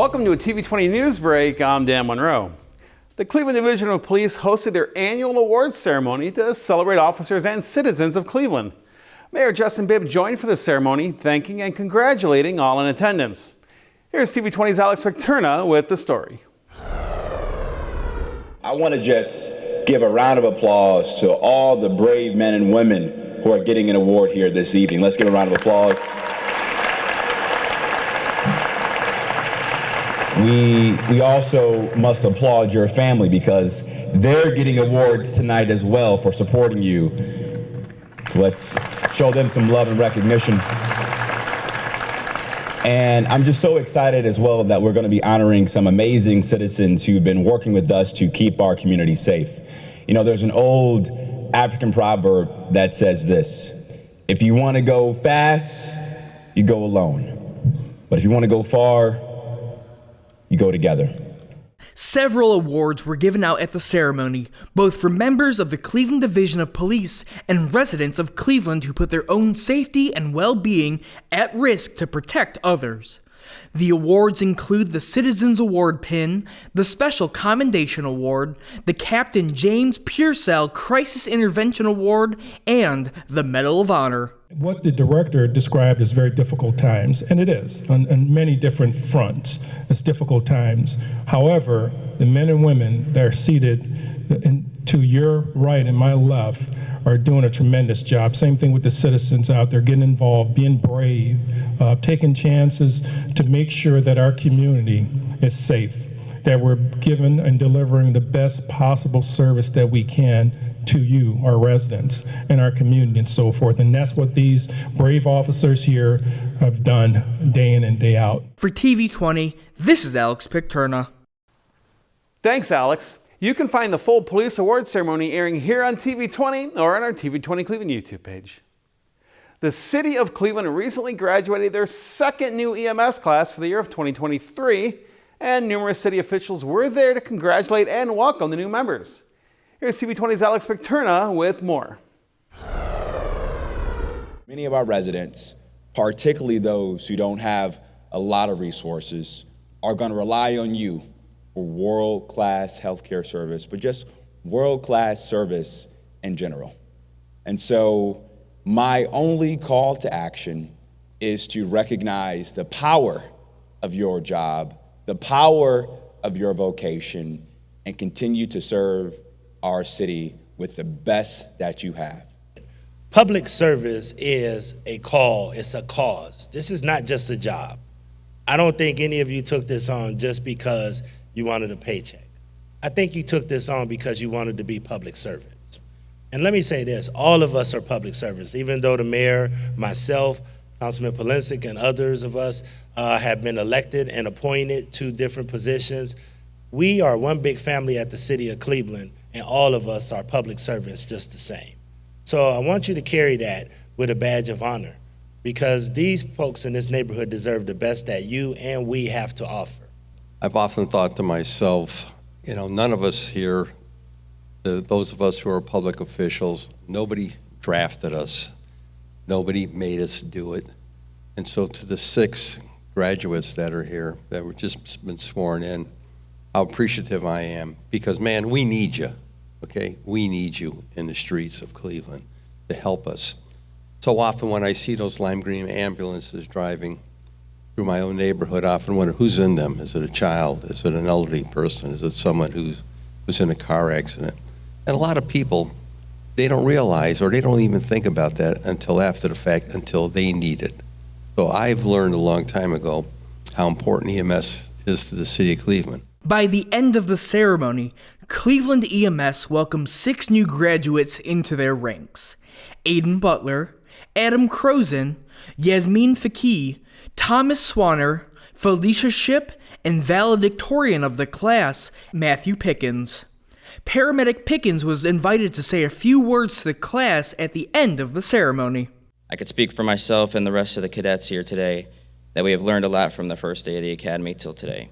Welcome to a TV20 News Break. I'm Dan Monroe. The Cleveland Division of Police hosted their annual awards ceremony to celebrate officers and citizens of Cleveland. Mayor Justin Bibb joined for the ceremony, thanking and congratulating all in attendance. Here's TV20's Alex Victerna with the story. I want to just give a round of applause to all the brave men and women who are getting an award here this evening. Let's give a round of applause. We also must applaud your family because they're getting awards tonight as well for supporting you. So let's show them some love and recognition. And I'm just so excited as well that we're going to be honoring some amazing citizens who've been working with us to keep our community safe. You know, there's an old African proverb that says this: if you want to go fast, you go alone. But if you want to go far, you go together. Several awards were given out at the ceremony, both for members of the Cleveland Division of Police and residents of Cleveland who put their own safety and well-being at risk to protect others. The awards include the Citizens Award Pin, the Special Commendation Award, the Captain James Purcell Crisis Intervention Award, and the Medal of Honor. What the director described as very difficult times, and it is, on many different fronts. It's difficult times. However, the men and women that are seated to your right and my left are doing a tremendous job. Same thing with the citizens out there, getting involved, being brave, taking chances to make sure that our community is safe, that we're giving and delivering the best possible service that we can to you, our residents, and our community and so forth. And that's what these brave officers here have done day in and day out. For TV20, this is Alex Victerna. Thanks, Alex. You can find the full police awards ceremony airing here on TV20 or on our TV20 Cleveland YouTube page. The City of Cleveland recently graduated their second new EMS class for the year of 2023, and numerous city officials were there to congratulate and welcome the new members. Here's TV20's Alex Victerna with more. Many of our residents, particularly those who don't have a lot of resources, are going to rely on you for world-class healthcare service, but just world-class service in general. And so my only call to action is to recognize the power of your job, the power of your vocation, and continue to serve our city with the best that you have. Public service is a call, it's a cause. This is not just a job. I don't think any of you took this on just because you wanted a paycheck. I think you took this on because you wanted to be public servants. And let me say this, all of us are public servants, even though the mayor, myself, Councilman Polinsik, and others of us have been elected and appointed to different positions. We are one big family at the city of Cleveland, and all of us are public servants just the same. So I want you to carry that with a badge of honor, because these folks in this neighborhood deserve the best that you and we have to offer. I've often thought to myself, you know, none of us here, those of us who are public officials, nobody drafted us. Nobody made us do it. And so to the 6 graduates that are here, that were just been sworn in, how appreciative I am, because man, we need you, okay? We need you in the streets of Cleveland to help us. So often when I see those lime green ambulances driving through my own neighborhood, I often wonder who's in them. Is it a child? Is it an elderly person? Is it someone who's in a car accident? And a lot of people, they don't realize, or they don't even think about that until after the fact, until they need it. So I've learned a long time ago how important EMS is to the city of Cleveland. By the end of the ceremony, Cleveland EMS welcomed 6 new graduates into their ranks: Aiden Butler, Adam Crozen, Yasmin Fakih, Thomas Swanner, Felicia Shipp, and valedictorian of the class, Matthew Pickens. Paramedic Pickens was invited to say a few words to the class at the end of the ceremony. I could speak for myself and the rest of the cadets here today that we have learned a lot from the first day of the academy till today.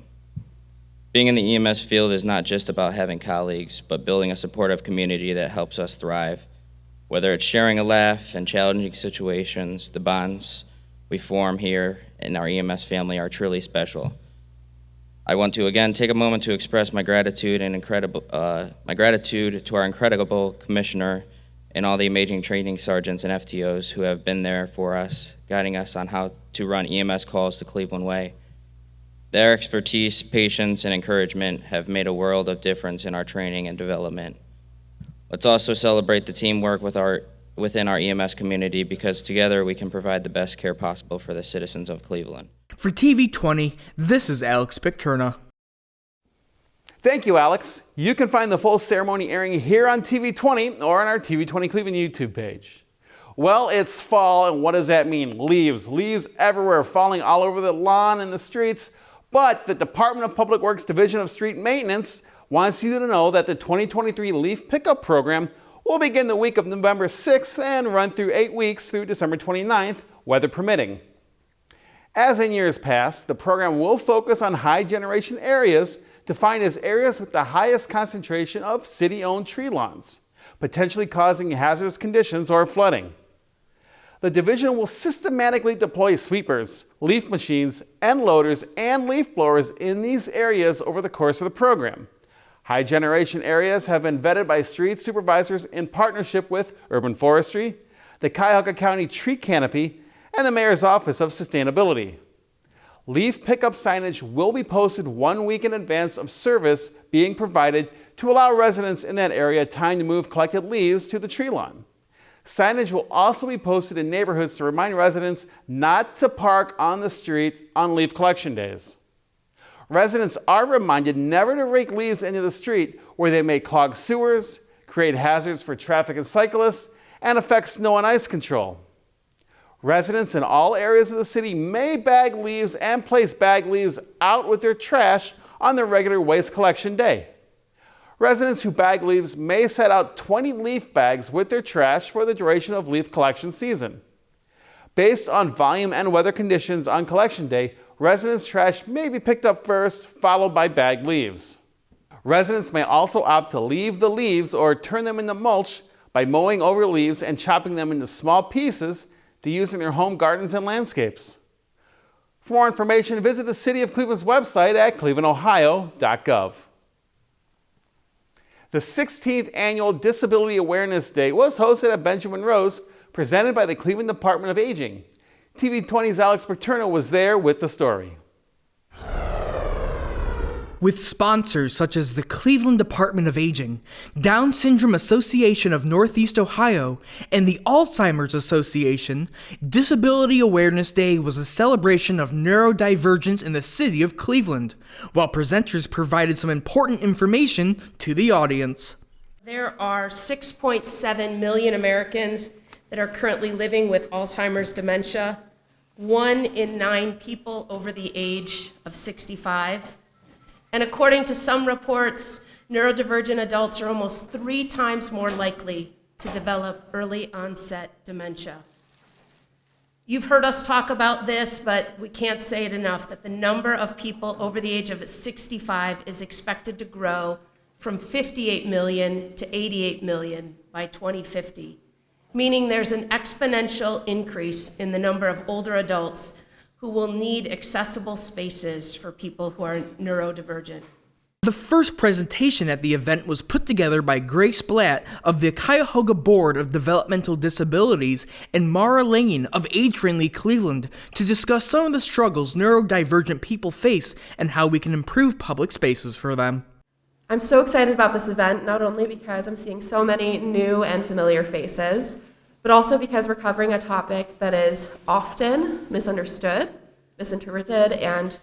Being in the EMS field is not just about having colleagues, but building a supportive community that helps us thrive. Whether it's sharing a laugh in challenging situations, the bonds we form here in our EMS family are truly special. I want to again take a moment to express my gratitude to our incredible commissioner and all the amazing training sergeants and FTOs who have been there for us, guiding us on how to run EMS calls the Cleveland way. Their expertise, patience, and encouragement have made a world of difference in our training and development. Let's also celebrate the teamwork within our EMS community, because together we can provide the best care possible for the citizens of Cleveland. For TV20, this is Alex Picturna. Thank you, Alex. You can find the full ceremony airing here on TV20 or on our TV20 Cleveland YouTube page. Well, it's fall, and what does that mean? Leaves everywhere, falling all over the lawn and the streets. But the Department of Public Works Division of Street Maintenance wants you to know that the 2023 leaf pickup program will begin the week of November 6th and run through 8 weeks through December 29th, weather permitting. As in years past, the program will focus on high generation areas defined as areas with the highest concentration of city-owned tree lawns, potentially causing hazardous conditions or flooding. The division will systematically deploy sweepers, leaf machines, end loaders, and leaf blowers in these areas over the course of the program. High generation areas have been vetted by street supervisors in partnership with Urban Forestry, the Cuyahoga County Tree Canopy, and the Mayor's Office of Sustainability. Leaf pickup signage will be posted 1 week in advance of service being provided to allow residents in that area time to move collected leaves to the tree lawn. Signage will also be posted in neighborhoods to remind residents not to park on the street on leaf collection days. Residents are reminded never to rake leaves into the street, where they may clog sewers, create hazards for traffic and cyclists, and affect snow and ice control. Residents in all areas of the city may bag leaves and place bag leaves out with their trash on their regular waste collection day. Residents who bag leaves may set out 20 leaf bags with their trash for the duration of leaf collection season. Based on volume and weather conditions on collection day, residents' trash may be picked up first, followed by bagged leaves. Residents may also opt to leave the leaves or turn them into mulch by mowing over leaves and chopping them into small pieces to use in their home gardens and landscapes. For more information, visit the City of Cleveland's website at clevelandohio.gov. The 16th Annual Disability Awareness Day was hosted at Benjamin Rose, presented by the Cleveland Department of Aging. TV20's Alex Picturna was there with the story. With sponsors such as the Cleveland Department of Aging, Down Syndrome Association of Northeast Ohio, and the Alzheimer's Association, Disability Awareness Day was a celebration of neurodivergence in the city of Cleveland, while presenters provided some important information to the audience. There are 6.7 million Americans that are currently living with Alzheimer's dementia, 1 in 9 people over the age of 65. And according to some reports, neurodivergent adults are almost 3 times more likely to develop early onset dementia. You've heard us talk about this, but we can't say it enough, that the number of people over the age of 65 is expected to grow from 58 million to 88 million by 2050, meaning there's an exponential increase in the number of older adults who will need accessible spaces for people who are neurodivergent. The first presentation at the event was put together by Grace Blatt of the Cuyahoga Board of Developmental Disabilities and Mara Lane of Age Friendly Cleveland to discuss some of the struggles neurodivergent people face and how we can improve public spaces for them. I'm so excited about this event, not only because I'm seeing so many new and familiar faces, but also because we're covering a topic that is often misunderstood, misinterpreted, and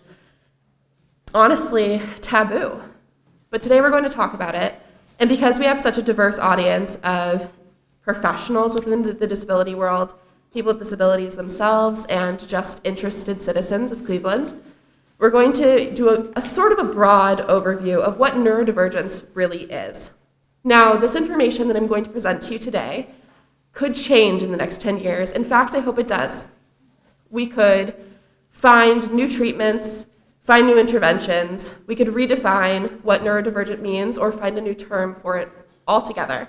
honestly taboo. But today we're going to talk about it, and because we have such a diverse audience of professionals within the disability world, people with disabilities themselves, and just interested citizens of Cleveland, we're going to do a sort of a broad overview of what neurodivergence really is. Now, this information that I'm going to present to you today could change in the next 10 years. In fact, I hope it does. We could find new treatments, find new interventions. We could redefine what neurodivergent means or find a new term for it altogether.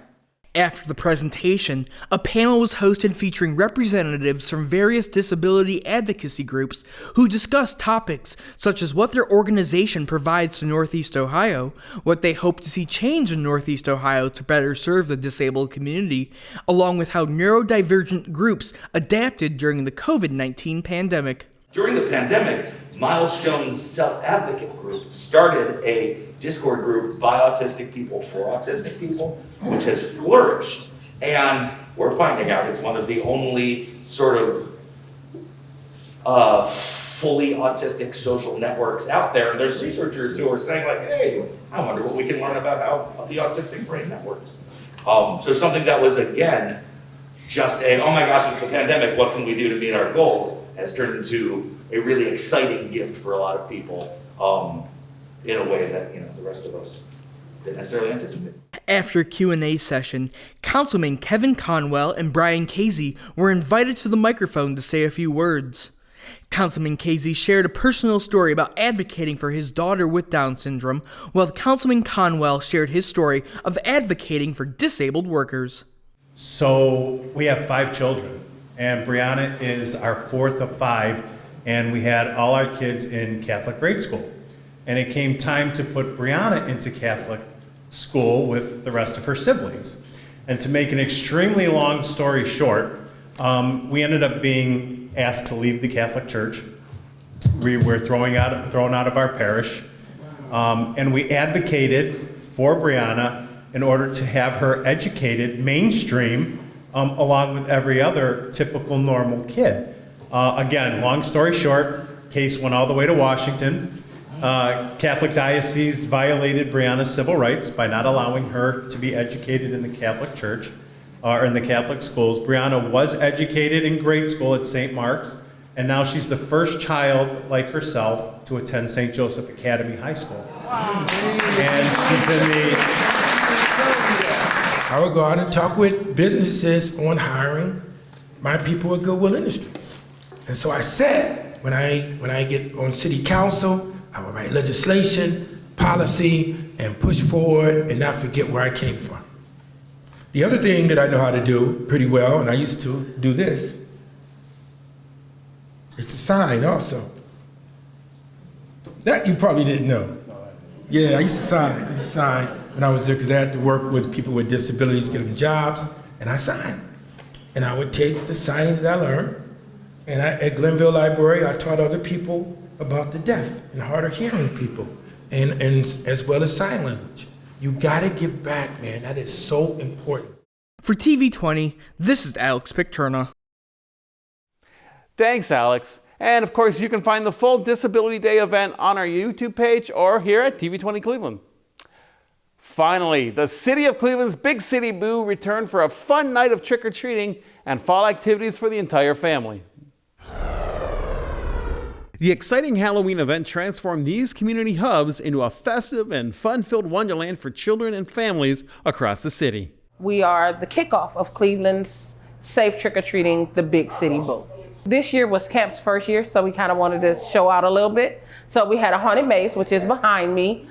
After the presentation, a panel was hosted featuring representatives from various disability advocacy groups who discussed topics such as what their organization provides to Northeast Ohio, what they hope to see change in Northeast Ohio to better serve the disabled community, along with how neurodivergent groups adapted during the COVID-19 pandemic. During the pandemic, Milestone's self-advocate group started a Discord group by autistic people for autistic people, which has flourished. And we're finding out it's one of the only sort of fully autistic social networks out there. And there's researchers who are saying like, hey, I wonder what we can learn about how the autistic brain networks. So something that was, again, just a, oh my gosh, it's the pandemic, what can we do to meet our goals, has turned into a really exciting gift for a lot of people in a way that, the rest of us didn't necessarily anticipate. After a Q&A session, Councilman Kevin Conwell and Brian Casey were invited to the microphone to say a few words. Councilman Casey shared a personal story about advocating for his daughter with Down syndrome, while Councilman Conwell shared his story of advocating for disabled workers. So we have 5 children, and Brianna is our 4th of 5, and we had all our kids in Catholic grade school. And it came time to put Brianna into Catholic school with the rest of her siblings. And to make an extremely long story short, we ended up being asked to leave the Catholic Church. We were thrown out of our parish, and we advocated for Brianna in order to have her educated mainstream along with every other typical normal kid. Again, long story short, case went all the way to Washington. Catholic Diocese violated Brianna's civil rights by not allowing her to be educated in the Catholic Church or in the Catholic schools. Brianna was educated in grade school at St. Mark's, and now she's the first child like herself to attend St. Joseph Academy High School. Wow. And she's in the... I would go out and talk with businesses on hiring my people at Goodwill Industries. And so I said, when I get on city council, I will write legislation, policy, and push forward and not forget where I came from. The other thing that I know how to do pretty well, and I used to do this, is to sign also. That you probably didn't know. Yeah, I used to sign when I was there because I had to work with people with disabilities, get them jobs, and I signed. And I would take the signing that I learned, and at Glenville Library, I taught other people about the deaf and hard of hearing people, and as well as sign language. You gotta give back, man. That is so important. For TV20, this is Alex Picterna. Thanks, Alex. And of course, you can find the full Disability Day event on our YouTube page or here at TV20 Cleveland. Finally, the City of Cleveland's Big City Boo returned for a fun night of trick-or-treating and fall activities for the entire family. The exciting Halloween event transformed these community hubs into a festive and fun-filled wonderland for children and families across the city. We are the kickoff of Cleveland's Safe Trick-or-Treating, the Big City Boo. This year was camp's first year, so we kind of wanted to show out a little bit. So we had a haunted maze, which is behind me,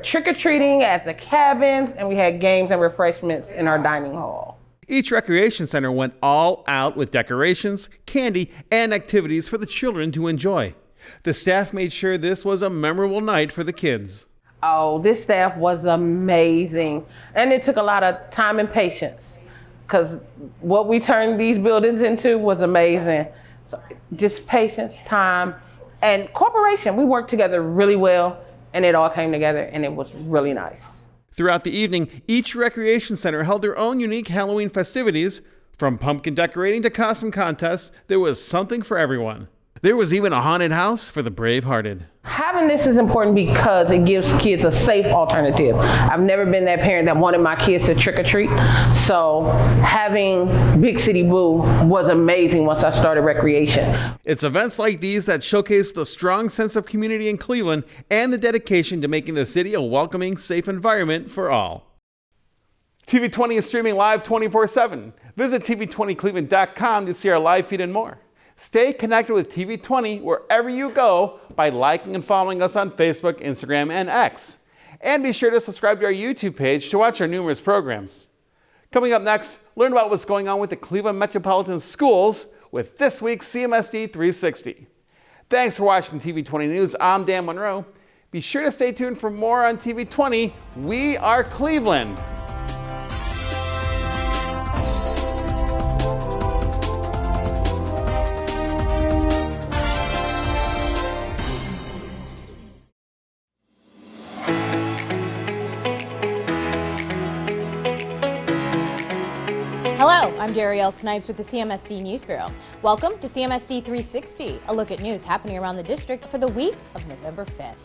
trick-or-treating at the cabins, and we had games and refreshments in our dining hall. Each recreation center went all out with decorations, candy, and activities for the children to enjoy. The staff made sure this was a memorable night for the kids. Oh, this staff was amazing. And it took a lot of time and patience because what we turned these buildings into was amazing. So just patience, time, and cooperation. We worked together really well, and it all came together, and it was really nice. Throughout the evening, each recreation center held their own unique Halloween festivities. From pumpkin decorating to costume contests, there was something for everyone. There was even a haunted house for the brave-hearted. Having this is important because it gives kids a safe alternative. I've never been that parent that wanted my kids to trick or treat. So having Big City Boo was amazing once I started recreation. It's events like these that showcase the strong sense of community in Cleveland and the dedication to making the city a welcoming, safe environment for all. TV20 is streaming live 24/7. Visit TV20Cleveland.com to see our live feed and more. Stay connected with TV20 wherever you go by liking and following us on Facebook, Instagram, and X. And be sure to subscribe to our YouTube page to watch our numerous programs. Coming up next, learn about what's going on with the Cleveland Metropolitan Schools with this week's CMSD 360. Thanks for watching TV20 News. I'm Dan Monroe. Be sure to stay tuned for more on TV20. We are Cleveland. Hello, I'm Darielle Snipes with the CMSD News Bureau. Welcome to CMSD 360, a look at news happening around the district for the week of November 5th.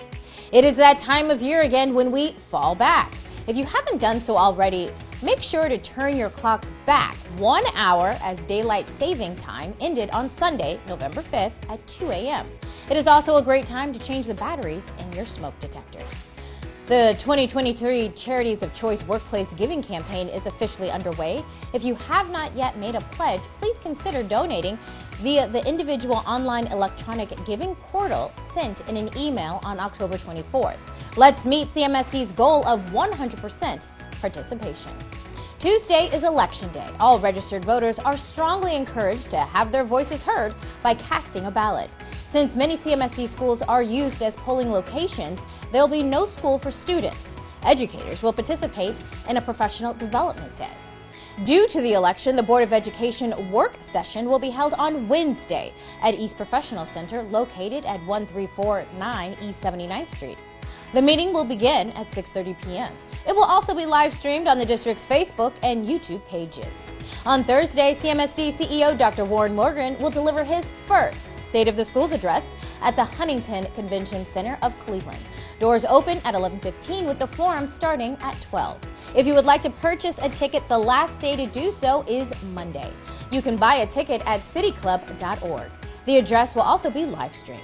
It is that time of year again when we fall back. If you haven't done so already, make sure to turn your clocks back 1 hour as daylight saving time ended on Sunday, November 5th at 2 a.m. It is also a great time to change the batteries in your smoke detectors. The 2023 Charities of Choice Workplace Giving Campaign is officially underway. If you have not yet made a pledge, please consider donating via the individual online electronic giving portal sent in an email on October 24th. Let's meet CMSD's goal of 100% participation. Tuesday is Election Day. All registered voters are strongly encouraged to have their voices heard by casting a ballot. Since many CMSD schools are used as polling locations, there will be no school for students. Educators will participate in a professional development day. Due to the election, the Board of Education work session will be held on Wednesday at East Professional Center, located at 1349 East 79th Street. The meeting will begin at 6:30 p.m. It will also be live streamed on the district's Facebook and YouTube pages. On Thursday, CMSD CEO Dr. Warren Morgan will deliver his first State of the Schools address at the Huntington Convention Center of Cleveland. Doors open at 11:15 with the forum starting at 12. If you would like to purchase a ticket, the last day to do so is Monday. You can buy a ticket at cityclub.org. The address will also be live streamed.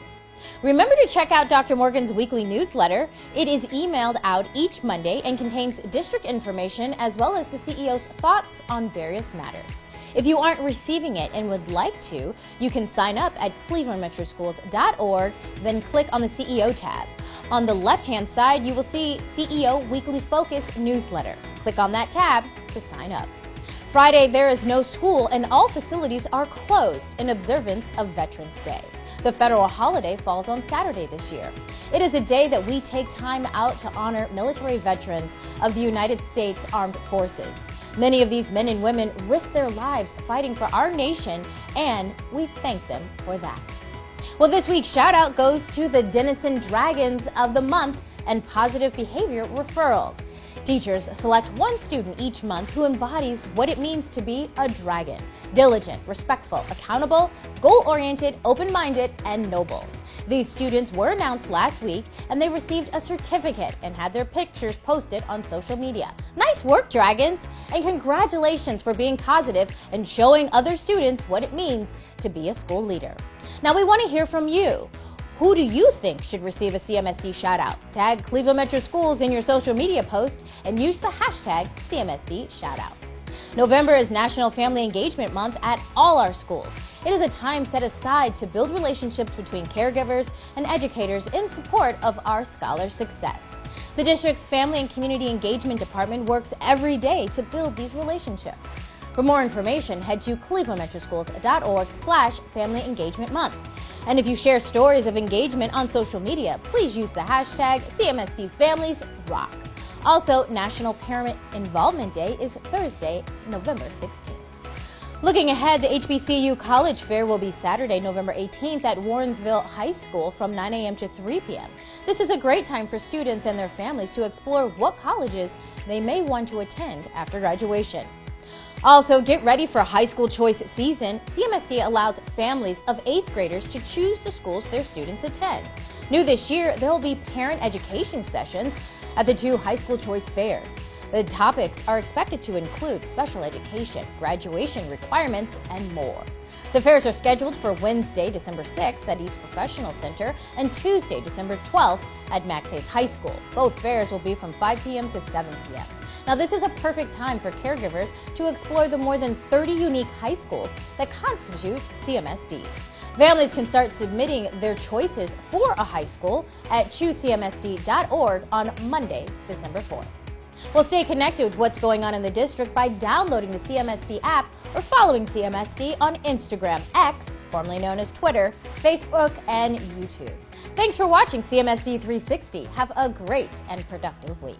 Remember to check out Dr. Morgan's weekly newsletter. It is emailed out each Monday and contains district information as well as the CEO's thoughts on various matters. If you aren't receiving it and would like to, you can sign up at clevelandmetroschools.org, then click on the CEO tab. On the left-hand side, you will see CEO Weekly Focus newsletter. Click on that tab to sign up. Friday, there is no school and all facilities are closed in observance of Veterans Day. The federal holiday falls on Saturday this year. It is a day that we take time out to honor military veterans of the United States Armed Forces. Many of these men and women risk their lives fighting for our nation, and we thank them for that. Well, this week's shout out goes to the Denison Dragons of the Month and Positive Behavior Referrals. Teachers select one student each month who embodies what it means to be a dragon: diligent, respectful, accountable, goal-oriented, open-minded, and noble. These students were announced last week, and they received a certificate and had their pictures posted on social media. Nice work, Dragons, and congratulations for being positive and showing other students what it means to be a school leader. Now we want to hear from you. Who do you think should receive a CMSD shout out? Tag Cleveland Metro Schools in your social media post and use the hashtag CMSD shoutout. November is National Family Engagement Month at all our schools. It is a time set aside to build relationships between caregivers and educators in support of our scholars' success. The district's Family and Community Engagement Department works every day to build these relationships. For more information, head to clevelandmetroschools.org/Family Engagement Month. And if you share stories of engagement on social media, please use the hashtag CMSDFamiliesRock. Also, National Parent Involvement Day is Thursday, November 16th. Looking ahead, the HBCU College Fair will be Saturday, November 18th at Warrensville High School from 9 a.m. to 3 p.m. This is a great time for students and their families to explore what colleges they may want to attend after graduation. Also, get ready for high school choice season. CMSD allows families of 8th graders to choose the schools their students attend. New this year, there will be parent education sessions at the 2 high school choice fairs. The topics are expected to include special education, graduation requirements, and more. The fairs are scheduled for Wednesday, December 6th at East Professional Center and Tuesday, December 12th at Max Hayes High School. Both fairs will be from 5 p.m. to 7 p.m. Now, this is a perfect time for caregivers to explore the more than 30 unique high schools that constitute CMSD. Families can start submitting their choices for a high school at choosecmsd.org on Monday, December 4th. Well, stay connected with what's going on in the district by downloading the CMSD app or following CMSD on Instagram, X, formerly known as Twitter, Facebook, and YouTube. Thanks for watching CMSD 360. Have a great and productive week.